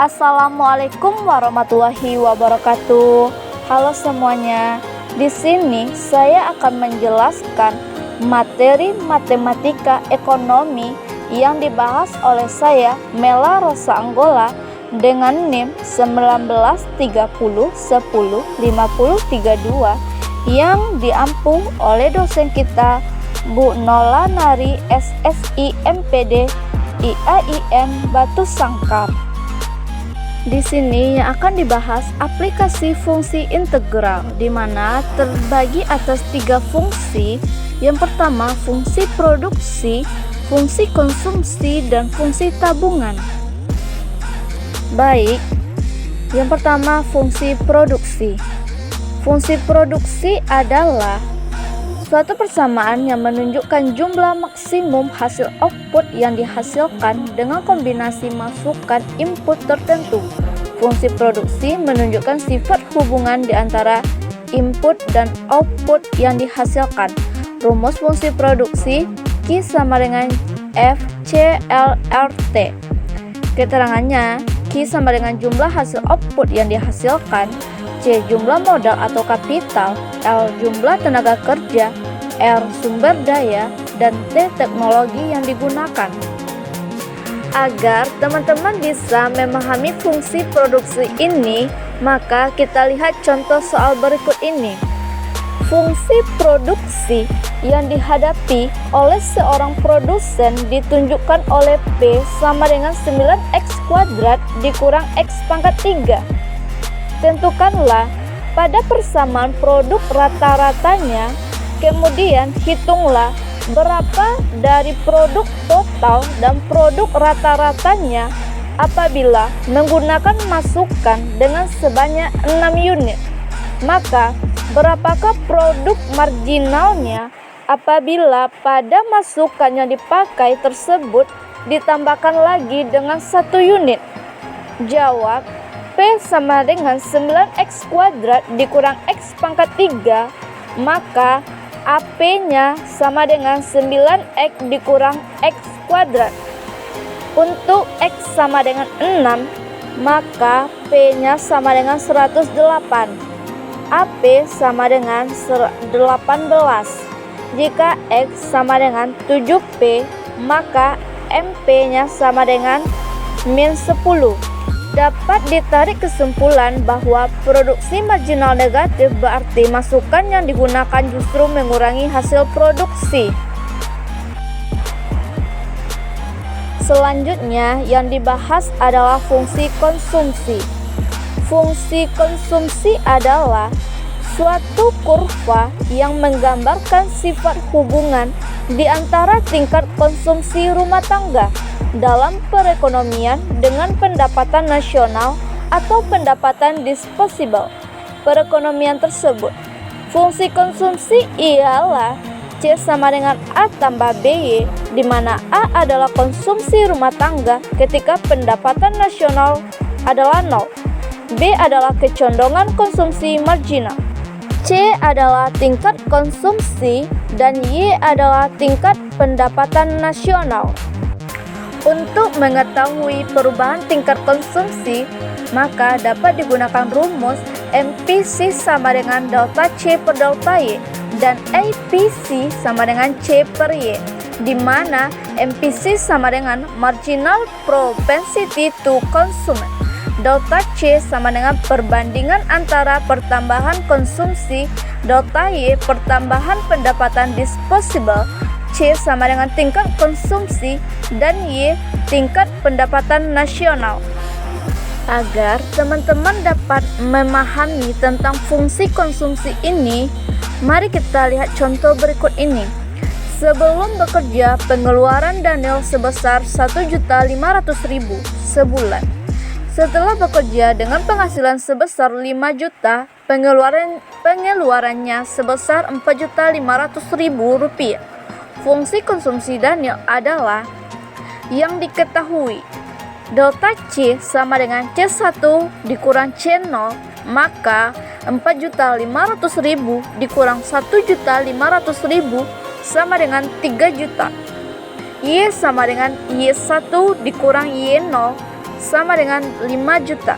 Assalamualaikum warahmatullahi wabarakatuh. Halo semuanya. Di sini saya akan menjelaskan materi matematika ekonomi yang dibahas oleh saya, Mela Rosa Anggola, dengan NIM 1930105032 yang diampu oleh dosen kita, Bu Nola Nari SSI MPD IAIN Batu Sangkar. Di sini yang akan dibahas aplikasi fungsi integral, di mana terbagi atas 3 fungsi. Yang pertama, fungsi produksi, fungsi konsumsi, dan fungsi tabungan. Baik, yang pertama fungsi produksi. Fungsi produksi adalah suatu persamaan yang menunjukkan jumlah maksimum hasil output yang dihasilkan dengan kombinasi masukan input tertentu. Fungsi produksi menunjukkan sifat hubungan di antara input dan output yang dihasilkan. Rumus fungsi produksi Q sama dengan F C L R T. Keterangannya, Q sama dengan jumlah hasil output yang dihasilkan, C jumlah modal atau kapital, L jumlah tenaga kerja, R sumber daya, dan T teknologi yang digunakan. Agar teman-teman bisa memahami fungsi produksi ini, maka kita lihat contoh soal berikut ini. Fungsi produksi yang dihadapi oleh seorang produsen ditunjukkan oleh P sama dengan 9x kuadrat dikurang X pangkat 3. Tentukanlah pada persamaan produk rata-ratanya, kemudian hitunglah berapa dari produk total dan produk rata-ratanya apabila menggunakan masukan dengan sebanyak 6 unit. Maka, berapakah produk marginalnya apabila pada masukan yang dipakai tersebut ditambahkan lagi dengan 1 unit? Jawab, P sama dengan 9x kuadrat dikurang X pangkat 3, maka AP-nya sama dengan 9x dikurang X kuadrat. Untuk X sama dengan 6, maka P-nya sama dengan 108. AP sama dengan 18. Jika X sama dengan 7P, maka MP-nya sama dengan min 10. Dapat ditarik kesimpulan bahwa produksi marginal negatif berarti masukan yang digunakan justru mengurangi hasil produksi. Selanjutnya yang dibahas adalah fungsi konsumsi. Fungsi konsumsi adalah suatu kurva yang menggambarkan sifat hubungan di antara tingkat konsumsi rumah tangga dalam perekonomian dengan pendapatan nasional atau pendapatan disposable perekonomian tersebut. Fungsi konsumsi ialah C sama dengan A tambah BY, di mana A adalah konsumsi rumah tangga ketika pendapatan nasional adalah 0. B adalah kecondongan konsumsi marginal. C adalah tingkat konsumsi dan Y adalah tingkat pendapatan nasional. Untuk mengetahui perubahan tingkat konsumsi, maka dapat digunakan rumus MPC sama dengan delta C per delta Y dan APC sama dengan C per Y, di mana MPC sama dengan marginal propensity to consume, delta C sama dengan perbandingan antara pertambahan konsumsi, delta Y pertambahan pendapatan disposable, C sama dengan tingkat konsumsi, dan Y tingkat pendapatan nasional. Agar teman-teman dapat memahami tentang fungsi konsumsi ini, mari kita lihat contoh berikut ini. Sebelum bekerja, pengeluaran Daniel sebesar 1.500.000 sebulan. Setelah bekerja dengan penghasilan sebesar 5 juta, pengeluarannya sebesar 4.500.000 rupiah. Fungsi konsumsi Daniel adalah yang diketahui. Delta C sama dengan C1 dikurang C0, maka 4.500.000 dikurang 1.500.000 sama dengan 3 juta. Y sama dengan Y1 dikurang Y0 sama dengan 5 juta.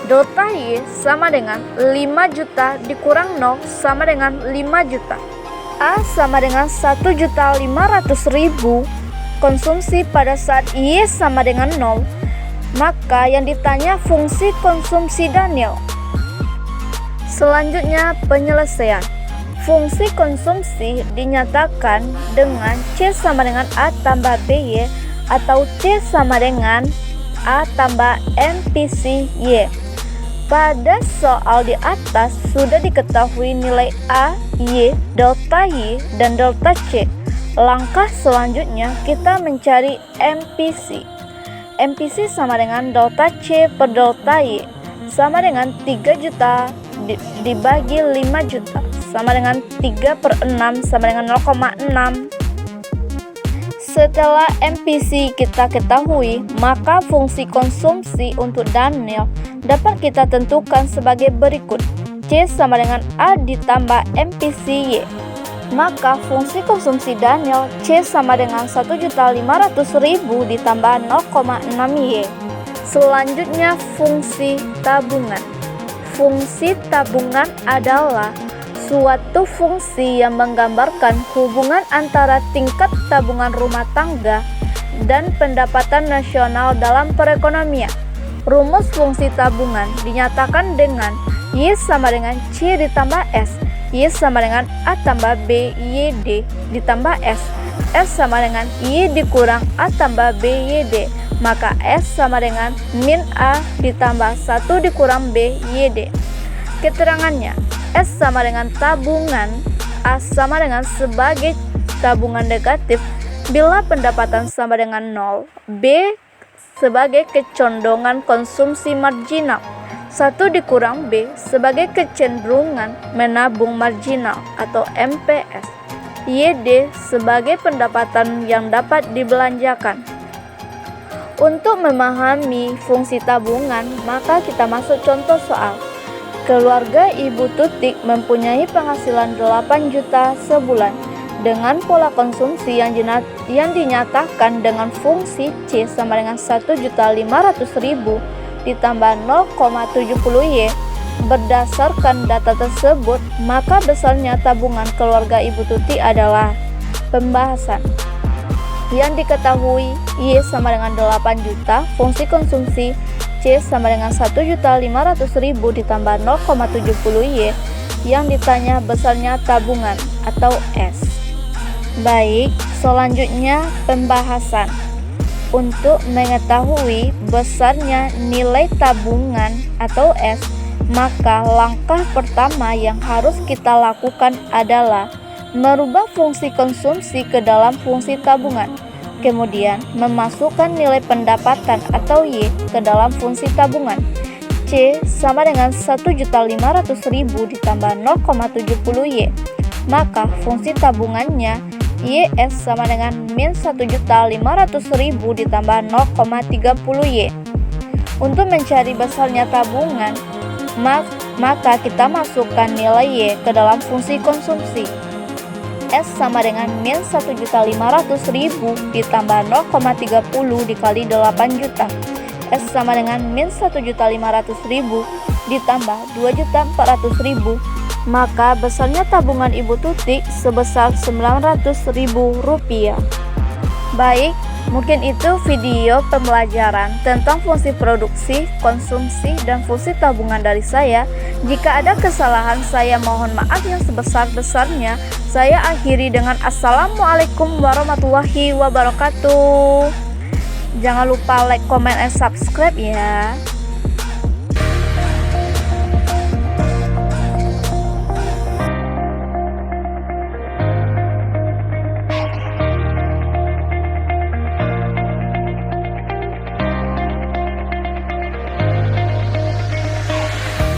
Delta Y sama dengan 5 juta dikurang 0 sama dengan 5 juta. A sama dengan 1.500.000 konsumsi pada saat Y sama dengan 0. Maka yang ditanya fungsi konsumsi Daniel. Selanjutnya penyelesaian. Fungsi konsumsi dinyatakan dengan C sama dengan A tambah BY atau C sama dengan A tambah MPC Y. Pada soal di atas sudah diketahui nilai A, Y, delta Y, dan delta C. Langkah selanjutnya kita mencari MPC. MPC sama dengan delta C per delta Y sama dengan 3 juta dibagi 5 juta sama dengan 3 per 6 sama dengan 0,6. Setelah MPC kita ketahui, maka fungsi konsumsi untuk Daniel dapat kita tentukan sebagai berikut. C sama dengan A ditambah MPC Y. Maka fungsi konsumsi Daniel C sama dengan 1.500.000 ditambah 0,6 Y. Selanjutnya fungsi tabungan. Fungsi tabungan adalah suatu fungsi yang menggambarkan hubungan antara tingkat tabungan rumah tangga dan pendapatan nasional dalam perekonomian. Rumus fungsi tabungan dinyatakan dengan Y sama dengan C ditambah S, Y sama dengan A tambah B Y D ditambah S, S sama dengan Y dikurang A tambah B Y D, maka S sama dengan min A ditambah 1 dikurang B Y D. Keterangannya, S sama dengan tabungan, A sama dengan sebagai tabungan negatif bila pendapatan sama dengan 0, B sebagai kecondongan konsumsi marginal, 1 dikurang B sebagai kecenderungan menabung marginal atau MPS, YD sebagai pendapatan yang dapat dibelanjakan. Untuk memahami fungsi tabungan, maka kita masuk contoh soal. Keluarga Ibu Tutik mempunyai penghasilan 8 juta sebulan dengan pola konsumsi yang dinyatakan dengan fungsi C sama dengan 1.500.000 ditambah 0,70 Y. Berdasarkan data tersebut, maka besarnya tabungan keluarga Ibu Tutik adalah pembahasan. Yang diketahui Y sama dengan 8 juta, fungsi konsumsi C sama dengan 1.500.000 ditambah 0,70 Y. Yang ditanya besarnya tabungan atau S. Baik, selanjutnya pembahasan. Untuk mengetahui besarnya nilai tabungan atau S, maka langkah pertama yang harus kita lakukan adalah merubah fungsi konsumsi ke dalam fungsi tabungan. Kemudian memasukkan nilai pendapatan atau Y ke dalam fungsi tabungan. C sama dengan 1.500.000 ditambah 0,70 Y. Maka fungsi tabungannya YS sama dengan min 1.500.000 ditambah 0,30 Y. Untuk mencari besarnya tabungan, maka kita masukkan nilai Y ke dalam fungsi konsumsi. S sama dengan min 1.500.000 ditambah 0,30 dikali 8 juta. S sama dengan min 1.500.000 ditambah 2.400.000. Maka besarnya tabungan Ibu Tutik sebesar Rp900.000. Baik, mungkin itu video pembelajaran tentang fungsi produksi, konsumsi, dan fungsi tabungan dari saya. Jika ada kesalahan, saya mohon maaf yang sebesar-besarnya. Saya akhiri dengan Assalamualaikum warahmatullahi wabarakatuh. Jangan lupa like, comment, and subscribe ya.